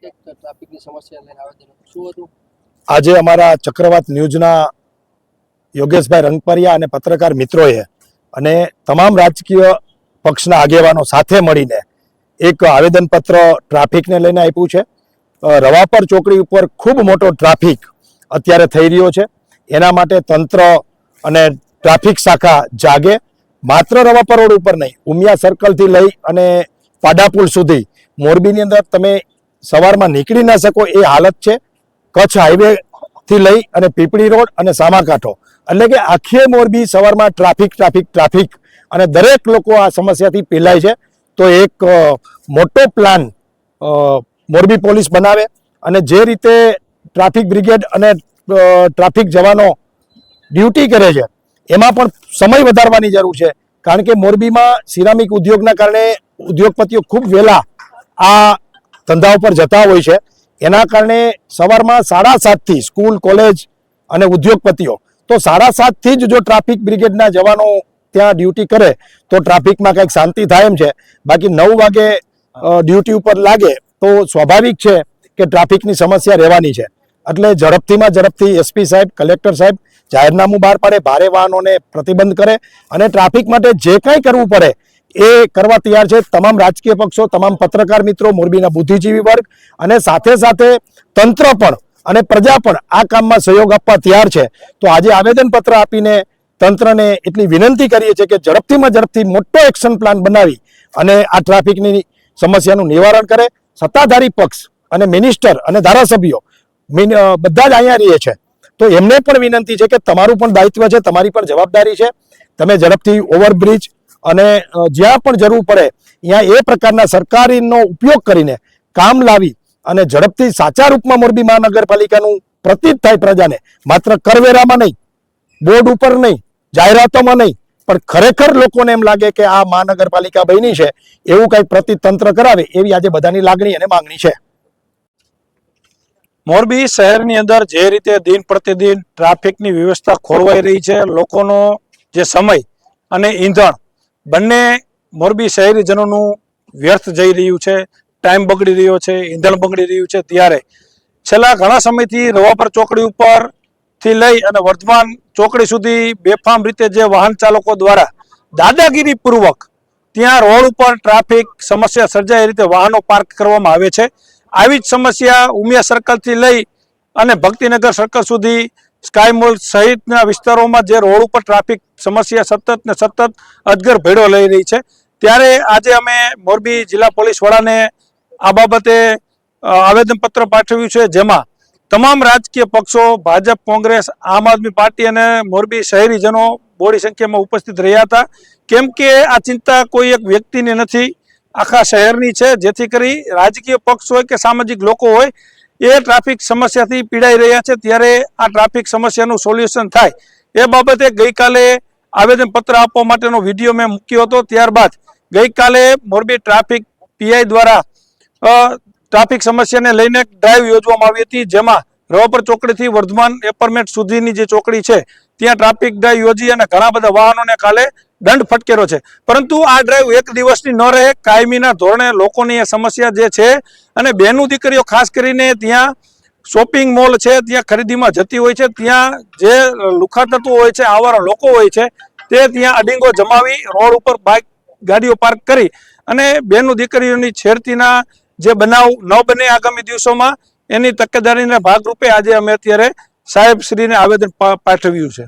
એક ટ્રાફિકની સમસ્યા લઈને આવેદન શું હતું? આજે અમારા ચક્રવાત ન્યૂઝના યોગેશભાઈ રંગપરિયા અને પત્રકાર મિત્રોએ અને તમામ રાજકીય પક્ષના આગેવાનો સાથે મળીને એક આવેદનપત્ર ટ્રાફિકને લઈને આપ્યું છે. રવાપર ચોકડી ઉપર ખૂબ મોટો ટ્રાફિક અત્યારે થઈ રહ્યો છે. એના માટે તંત્ર અને ટ્રાફિક શાખા જાગે. માત્ર રવાપર રોડ ઉપર નહીં, ઉમિયા સર્કલથી લઈ અને પાડાપુલ સુધી મોરબીની અંદર તમે સવારમાં નીકળી ના શકો એ હાલત છે. કચ્છ હાઈવે થી લઈ અને પીપળી રોડ અને સામાકાંઠો, એટલે કે આખી મોરબી સવારમાં ટ્રાફિક અને દરેક લોકો આ સમસ્યાથી પીલાય છે. તો એક મોટો પ્લાન મોરબી પોલીસ બનાવે અને જે રીતે ટ્રાફિક બ્રિગેડ અને ટ્રાફિક જવાનો ડ્યુટી કરે છે એમાં પણ સમય વધારવાની જરૂર છે. કારણ કે મોરબીમાં સિરામિક ઉદ્યોગના કારણે ઉદ્યોગપતિઓ ખૂબ વહેલા આ ધંધા ઉપર જતા હોય છે. એના કારણે સવારમાં 7:30થી સ્કૂલ, કોલેજ અને ઉદ્યોગપતિઓ, તો 7:30થી જ જો ટ્રાફિક બ્રિગેડના જવાનો ત્યાં ડ્યુટી કરે તો ટ્રાફિકમાં કંઈક શાંતિ થાય એમ છે. બાકી 9 વાગે ડ્યુટી ઉપર લાગે તો સ્વાભાવિક છે કે ટ્રાફિકની સમસ્યા રહેવાની છે. એટલે ઝડપથી એસપી સાહેબ, કલેક્ટર સાહેબ જાહેરનામું બહાર પાડે, ભારે વાહનોને પ્રતિબંધ કરે અને ટ્રાફિક માટે જે કંઈ કરવું પડે એ કરવા તૈયાર છે. તમામ રાજકીય પક્ષો, તમામ પત્રકાર મિત્રો, મોરબીના બુદ્ધિજીવી વર્ગ અને સાથે તંત્ર પણ અને પ્રજા પણ આ કામમાં સહયોગ આપવા તૈયાર છે. તો આજે આવેદનપત્ર આપીને તંત્રને એટલી વિનંતી કરીએ છીએ કે ઝડપથી મોટો એક્શન પ્લાન બનાવી અને આ ટ્રાફિકની સમસ્યાનું નિવારણ કરે. સત્તાધારી પક્ષ અને મિનિસ્ટર અને ધારાસભ્યો બધા જ અહીંયા રહીએ છે, તો એમને પણ વિનંતી છે કે તમારું પણ દાયિત્વ છે, તમારી પણ જવાબદારી છે. તમે ઝડપથી ઓવરબ્રિજ અને જ્યાં પણ જરૂર પડે ત્યાં એ પ્રકારના સરકારીનો ઉપયોગ કરીને કામ લાવી અને ઝડપથી સાચા રૂપમાં મોરબી મહાનગરપાલિકાનું પ્રતીત થાય પ્રજાને. માત્ર કરવેરામાં નહીં, બોર્ડ ઉપર નહીં, જાહેરાતોમાં નહીં, પણ ખરેખર લોકોને એમ લાગે કે આ મહાનગરપાલિકા બની છે એવું કંઈક પ્રતીત તંત્ર કરાવે એવી આજે બધાની લાગણી અને માંગણી છે. મોરબી શહેરની અંદર જે રીતે દિન પ્રતિદિન ટ્રાફિકની વ્યવસ્થા ખોરવાઈ રહી છે, લોકોનો જે સમય અને ઈંધણ બંને મોરબી શહેરીજનોનું વ્યર્થ જઈ રહ્યું છે, ટાઈમ બગડી રહ્યો છે, ઈંધણ બગડી રહ્યું છે, ત્યારે છેલ્લા ઘણા સમયથી રવાપર ચોકડી ઉપરથી લઈ અને વર્ધમાન ચોકડી સુધી બેફામ રીતે જે વાહન ચાલકો દ્વારા દાદાગીરીપૂર્વક ત્યાં રોડ ઉપર ટ્રાફિક સમસ્યા સર્જાય એ રીતે વાહનો પાર્ક કરવામાં આવે છે. આવી જ સમસ્યા ઉમિયા સર્કલથી લઈ અને ભક્તિનગર સર્કલ સુધી, સ્કાય મોલ સહિતના વિસ્તારોમાં જે રોડ ઉપર ટ્રાફિક સમસ્યા સતત અજગર ભેડો લઈ રહી છે. ત્યારે આજે અમે મોરબી જિલ્લા પોલીસ વડાને આ બાબતે આવેદનપત્ર પાઠવ્યું છે, જેમાં તમામ રાજકીય પક્ષો, ભાજપ, કોંગ્રેસ, આમ આદમી પાર્ટી અને મોરબી શહેરીજનો બોડી સંખ્યામાં ઉપસ્થિત રહ્યા હતા. કેમ કે આ ચિંતા કોઈ એક વ્યક્તિની નથી, આખા શહેરની છે. જેથી કરી રાજકીય પક્ષ હોય કે સામાજિક લોકો હોય એ ટ્રાફિક સમસ્યાથી પીડાઈ રહ્યા છે. ત્યારે આ ટ્રાફિક સમસ્યાનું સોલ્યુશન થાય એ બાબતે ગઈકાલે આવેદનપત્ર આપવા માટેનો વિડીયો મેં મૂક્યો હતો. ત્યારબાદ ગઈકાલે મોરબી ટ્રાફિક પીઆઈ દ્વારા ટ્રાફિક સમસ્યાને લઈને ડ્રાઈવ યોજવામાં આવી હતી, જેમાં રવાપર ચોકડીથી વર્ધમાન એપાર્ટમેન્ટ સુધીની જે ચોકડી છે ત્યાં ટ્રાફિક ડ્રાઈવ યોજી અને ઘણા બધા વાહનોને કાલે દંડ ફટકેરો છે. પરંતુ આ ડ્રાઈવ એક દિવસની ન રહે, કાયમીના ધોરણે લોકોની એ સમસ્યા જે છે અને બહેનો દીકરીઓ ખાસ કરીને ત્યાં શોપિંગ મોલ છે, ત્યાં ખરીદીમાં જતી હોય છે, ત્યાં જે લુખા તત્વો હોય છે, આવારા લોકો હોય છે, તે ત્યાં અડીંગો જમાવી રોડ ઉપર બાઇક ગાડીઓ પાર્ક કરી અને બહેનો દીકરીઓની છેડતીના જે બનાવ ન બને આગામી દિવસોમાં, એની તકેદારીના ભાગરૂપે આજે અમે અત્યારે સાહેબ શ્રીને આવેદન પાઠવ્યું છે.